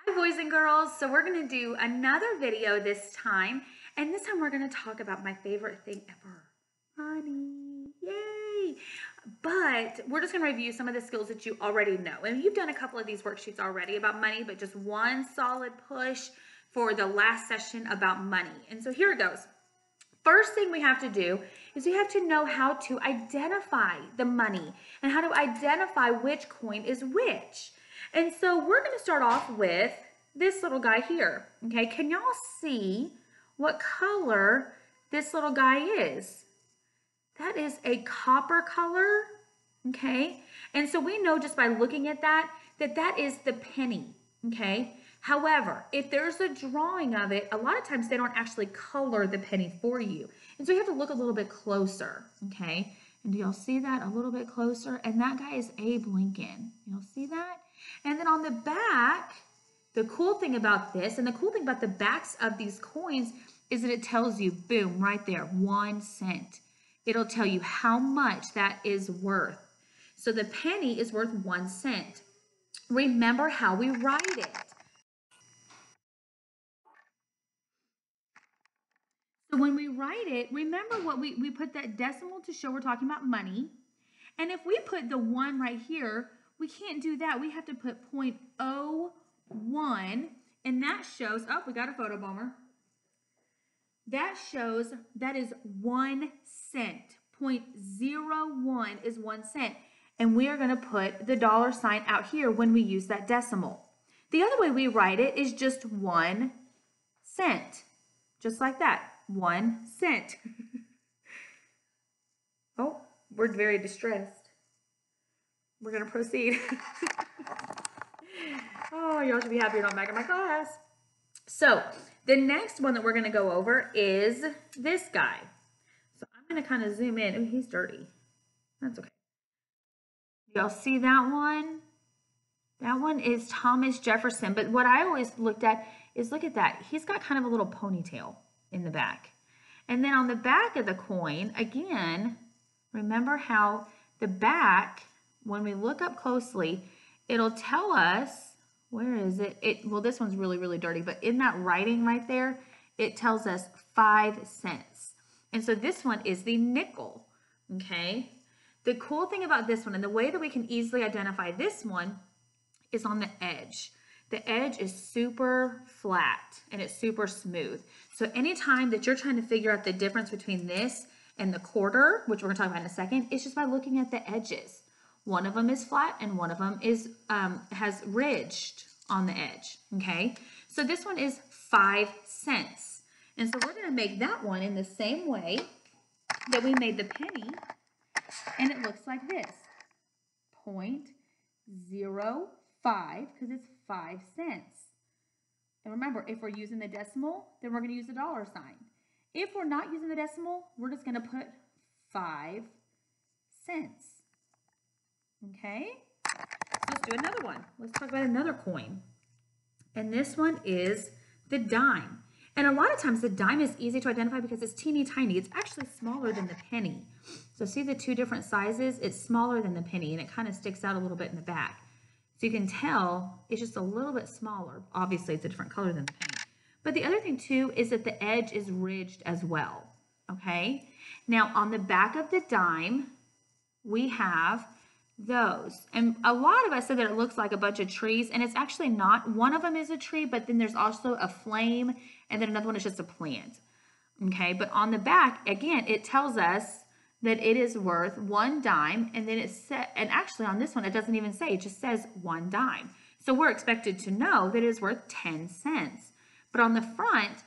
Hi boys and girls, so we're going to do another video this time, and this time we're going to talk about my favorite thing ever, money. Yay! But we're just going to review some of the skills that you already know. And you've done a couple of these worksheets already about money, but just one solid push for the last session about money. And so here it goes. First thing we have to do is we have to know how to identify the money and how to identify which coin is which. And so we're going to start off with this little guy here. Okay, can y'all see what color this little guy is? That is a copper color. Okay, and so we know just by looking at that that is the penny. Okay, however, if there's a drawing of it, a lot of times they don't actually color the penny for you, and so you have to look a little bit closer. Okay, and do y'all see that a little bit closer? And that guy is Abe Lincoln. Y'all see that? And then on the back, the cool thing about this, and the cool thing about the backs of these coins, is that it tells you, boom, right there, 1 cent. It'll tell you how much that is worth. So the penny is worth 1 cent. Remember how we write it. So when we write it, remember what we put that decimal to show we're talking about money. And if we put the 1 right here, we can't do that. We have to put 0.01, and that shows, oh, we got a photo bomber. That shows that is 1 cent. 0.01 is 1 cent. And we are going to put the dollar sign out here when we use that decimal. The other way we write it is just 1 cent. Just like that. 1 cent. Oh, we're very distressed. We're going to proceed. Oh, y'all should be happy you're not back in my class. So the next one that we're going to go over is this guy. So I'm going to kind of zoom in. Oh, he's dirty. That's okay. Y'all see that one? That one is Thomas Jefferson. But what I always looked at is, look at that. He's got kind of a little ponytail in the back. And then on the back of the coin, again, remember how the back, when we look up closely, it'll tell us, where is it? Well, this one's really, really dirty, but in that writing right there, it tells us 5 cents. And so this one is the nickel, okay? The cool thing about this one, and the way that we can easily identify this one, is on the edge. The edge is super flat and it's super smooth. So anytime that you're trying to figure out the difference between this and the quarter, which we're going to talk about in a second, it's just by looking at the edges. One of them is flat and one of them is has ridged on the edge, okay? So this one is 5 cents. And so we're going to make that one in the same way that we made the penny, and it looks like this. 0.05, because it's 5 cents. And remember, if we're using the decimal, then we're going to use the dollar sign. If we're not using the decimal, we're just going to put 5 cents. Okay? Let's do another one. Let's talk about another coin. And this one is the dime. And a lot of times the dime is easy to identify because it's teeny tiny. It's actually smaller than the penny. So see the two different sizes? It's smaller than the penny, and it kind of sticks out a little bit in the back. So you can tell it's just a little bit smaller. Obviously, it's a different color than the penny. But the other thing too is that the edge is ridged as well. Okay? Now on the back of the dime, we have those. And a lot of us said that it looks like a bunch of trees, and it's actually not. One of them is a tree, but then there's also a flame, and then another one is just a plant. Okay, but on the back, again, it tells us that it is worth 1 dime, and then it's set, and actually on this one, it doesn't even say, it just says 1 dime. So we're expected to know that it is worth 10 cents. But on the front,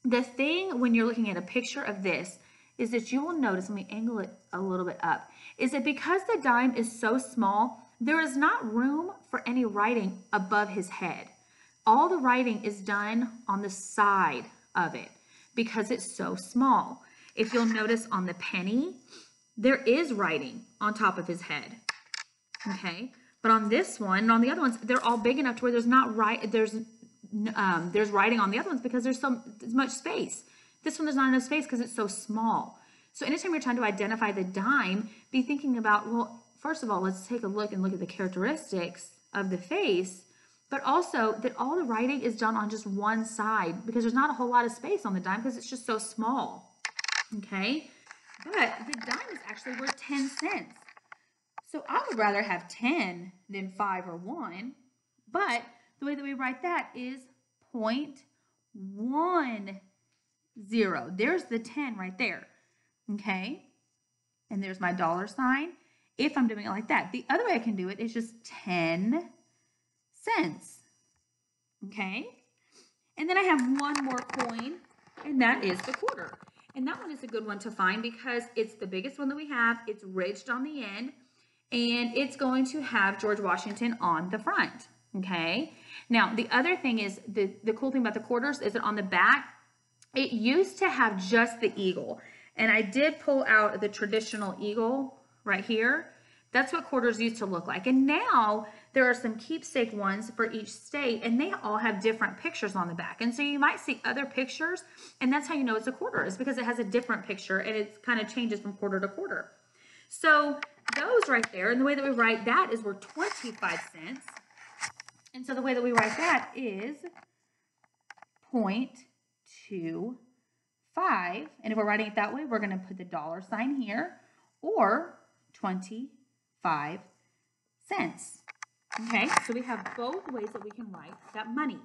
the thing when you're looking at a picture of this is that you will notice, let me angle it a little bit up, is that because the dime is so small, there is not room for any writing above his head. All the writing is done on the side of it because it's so small. If you'll notice on the penny, there is writing on top of his head, okay? But on this one and on the other ones, they're all big enough to where there's writing on the other ones because there's so much space. This one, there's not enough space because it's so small. So anytime you're trying to identify the dime, be thinking about, well, first of all, let's take a look and look at the characteristics of the face. but also that all the writing is done on just one side because there's not a whole lot of space on the dime because it's just so small. Okay, but the dime is actually worth 10 cents. So I would rather have 10 than 5 or 1, but the way that we write that is 0.10. There's the 10 right there, okay? And there's my dollar sign if I'm doing it like that. The other way I can do it is just 10 cents, okay? And then I have one more coin, and that is the quarter. And that one is a good one to find because it's the biggest one that we have. It's ridged on the end, and it's going to have George Washington on the front, okay? Now, the other thing is, the cool thing about the quarters is that on the back, it used to have just the eagle. And I did pull out the traditional eagle right here. That's what quarters used to look like. And now there are some keepsake ones for each state, and they all have different pictures on the back. And so you might see other pictures, and that's how you know it's a quarter, is because it has a different picture and it kind of changes from quarter to quarter. So those right there, and the way that we write that is worth 25 cents. And so the way that we write that is 0.25. And if we're writing it that way, we're going to put the dollar sign here, or 25 cents. Okay, so we have both ways that we can write that money.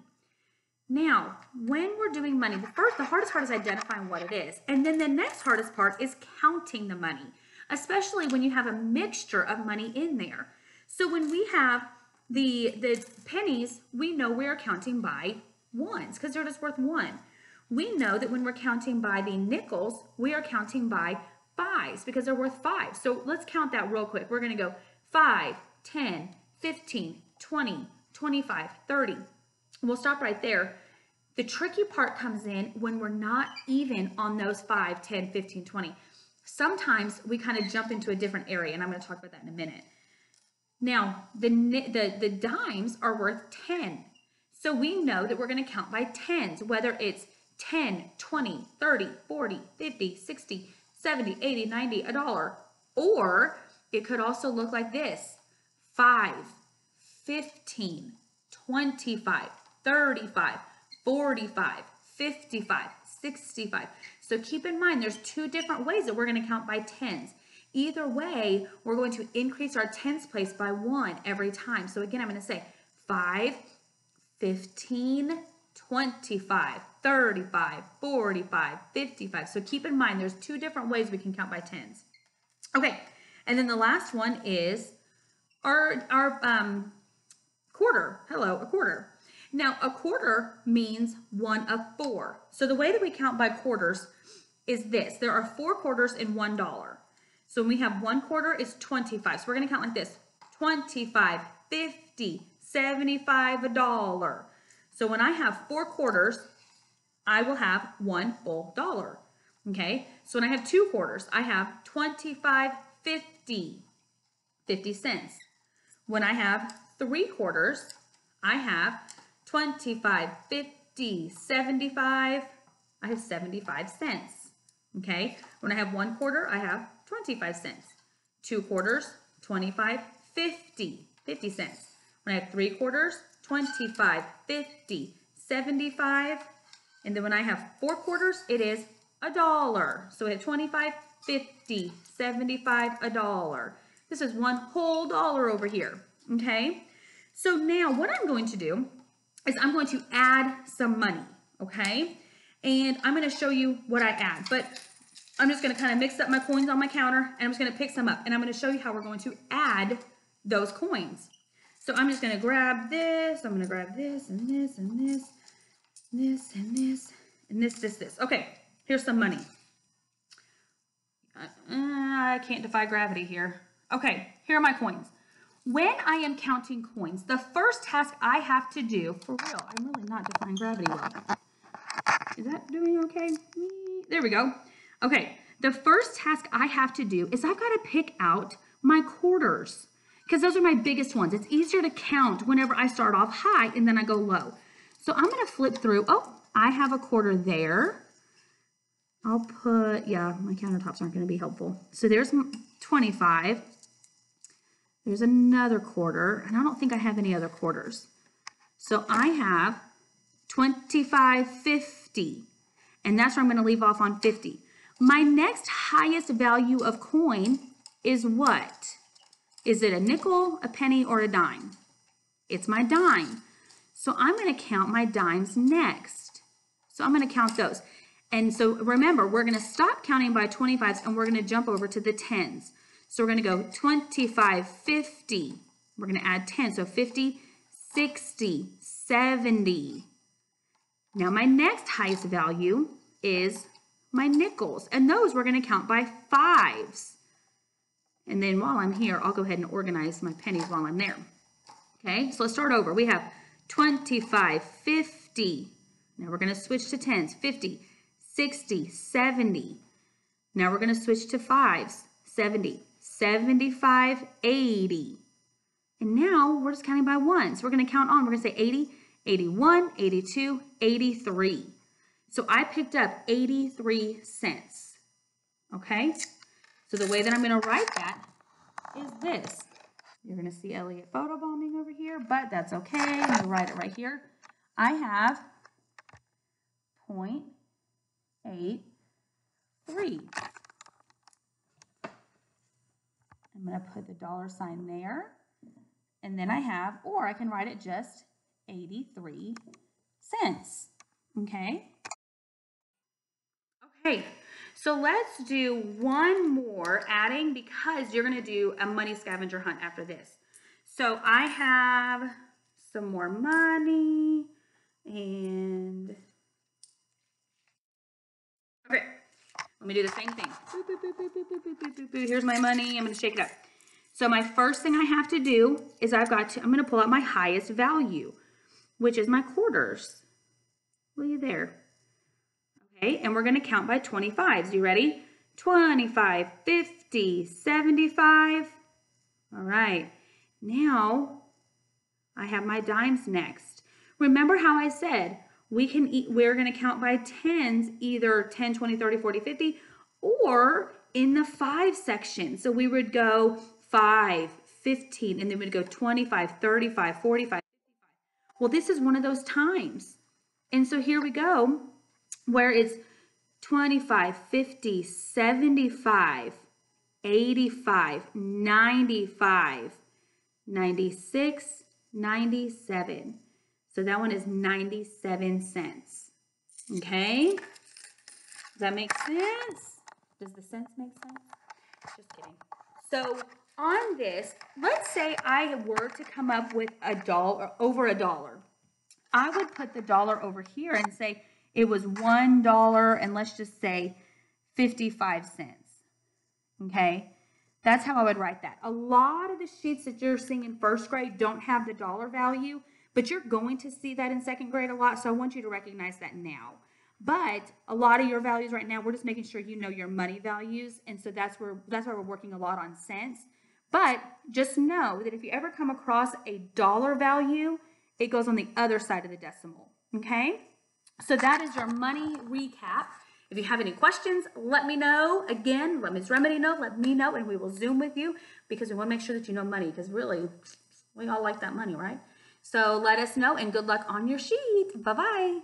Now, when we're doing money, the hardest part is identifying what it is. And then the next hardest part is counting the money, especially when you have a mixture of money in there. So when we have the pennies, we know we're counting by ones because they're just worth 1. We know that when we're counting by the nickels, we are counting by 5s because they're worth 5. So let's count that real quick. We're going to go 5, 10, 15, 20, 25, 30. We'll stop right there. The tricky part comes in when we're not even on those 5, 10, 15, 20. Sometimes we kind of jump into a different area, and I'm going to talk about that in a minute. Now, the dimes are worth 10. So we know that we're going to count by tens, whether it's 10, 20, 30, 40, 50, 60, 70, 80, 90, $1. Or it could also look like this: 5, 15, 25, 35, 45, 55, 65. So keep in mind, there's 2 different ways that we're going to count by tens. Either way, we're going to increase our tens place by 1 every time. So again, I'm going to say 5, 15, 25, 35, 45, 55. So keep in mind, there's 2 different ways we can count by tens. Okay, and then the last one is our quarter. Hello, a quarter. Now, a quarter means 1 of 4. So the way that we count by quarters is this. There are 4 quarters in $1. So when we have 1 quarter, it's 25. So we're going to count like this: 25, 50, 75, $1. So when I have 4 quarters, I will have 1 full dollar. Okay? So when I have 2 quarters, I have 25, 50 cents. When I have 3 quarters, I have 25, 50, 75, I have 75 cents. Okay? When I have 1 quarter, I have 25 cents. 2 quarters, 25, 50 cents. When I have 3 quarters, 25, 50, 75. And then when I have 4 quarters, it is $1. So we have 25, 50, 75, $1. This is 1 whole dollar over here. Okay? So now what I'm going to do is I'm going to add some money. Okay? And I'm going to show you what I add. But I'm just going to kind of mix up my coins on my counter, and I'm just going to pick some up. And I'm going to show you how we're going to add those coins. So I'm just going to grab this. I'm going to grab this and this and this, this and this, and this. Okay, here's some money. I can't defy gravity here. Okay, here are my coins. When I am counting coins, the first task I have to do, for real, I'm really not defying gravity well. Is that doing okay? There we go. Okay, the first task I have to do is I've got to pick out my quarters because those are my biggest ones. It's easier to count whenever I start off high and then I go low. So I'm going to flip through. Oh, I have a quarter there. I'll put, yeah, my countertops aren't going to be helpful. So there's 25. There's another quarter, and I don't think I have any other quarters. So I have 25.50, and that's where I'm going to leave off on 50. My next highest value of coin is what? Is it a nickel, a penny, or a dime? It's my dime. So I'm going to count my dimes next. So I'm going to count those. And so remember, we're going to stop counting by 25s and we're going to jump over to the 10s. So we're going to go 25, 50. We're going to add 10. So 50, 60, 70. Now my next highest value is my nickels. And those we're going to count by 5s. And then while I'm here, I'll go ahead and organize my pennies while I'm there. Okay, so let's start over. We have 25, 50. Now we're going to switch to 10s. 50, 60, 70. Now we're going to switch to 5s. 70, 75, 80. And now we're just counting by 1s. We're going to count on. We're going to say 80, 81, 82, 83. So I picked up 83 cents. Okay? So the way that I'm going to write that is this. You're going to see Elliott photobombing over here, but that's okay. I'm going to write it right here. I have 0.83. I'm going to put the $sign there. And then I have, or I can write it just 83 cents. Okay? Okay, so let's do one more adding because you're going to do a money scavenger hunt after this. So I have some more money and okay, let me do the same thing. Boop, boop, boop, boop, boop, boop, boop, boop, boop. Here's my money. I'm going to shake it up. So my first thing I have to do is I'm going to pull out my highest value, which is my quarters. Look at there. Okay, and we're going to count by 25s. You ready? 25, 50, 75. All right. Now I have my dimes next. Remember how I said we're going to count by 10s, either 10, 20, 30, 40, 50, or in the 5 section. So we would go 5, 15, and then we'd go 25, 35, 45, 55. Well, this is one of those times. And so here we go, where it's 25, 50, 75, 85, 95, 96, 97. So that one is 97 cents. Okay? Does that make sense? Does the cents make sense? Just kidding. So on this, let's say I were to come up with over $1. I would put the dollar over here and say it was $1 and let's just say 55 cents. Okay? That's how I would write that. A lot of the sheets that you're seeing in first grade don't have the dollar value, but you're going to see that in second grade a lot, so I want you to recognize that now. But a lot of your values right now, we're just making sure you know your money values, and so that's why we're working a lot on cents. But just know that if you ever come across a dollar value, it goes on the other side of the decimal, okay? So that is your money recap. If you have any questions, let me know. Again, let Ms. Remedy know, let me know, and we will Zoom with you because we want to make sure that you know money because really, we all like that money, right? So let us know, and good luck on your sheet. Bye-bye.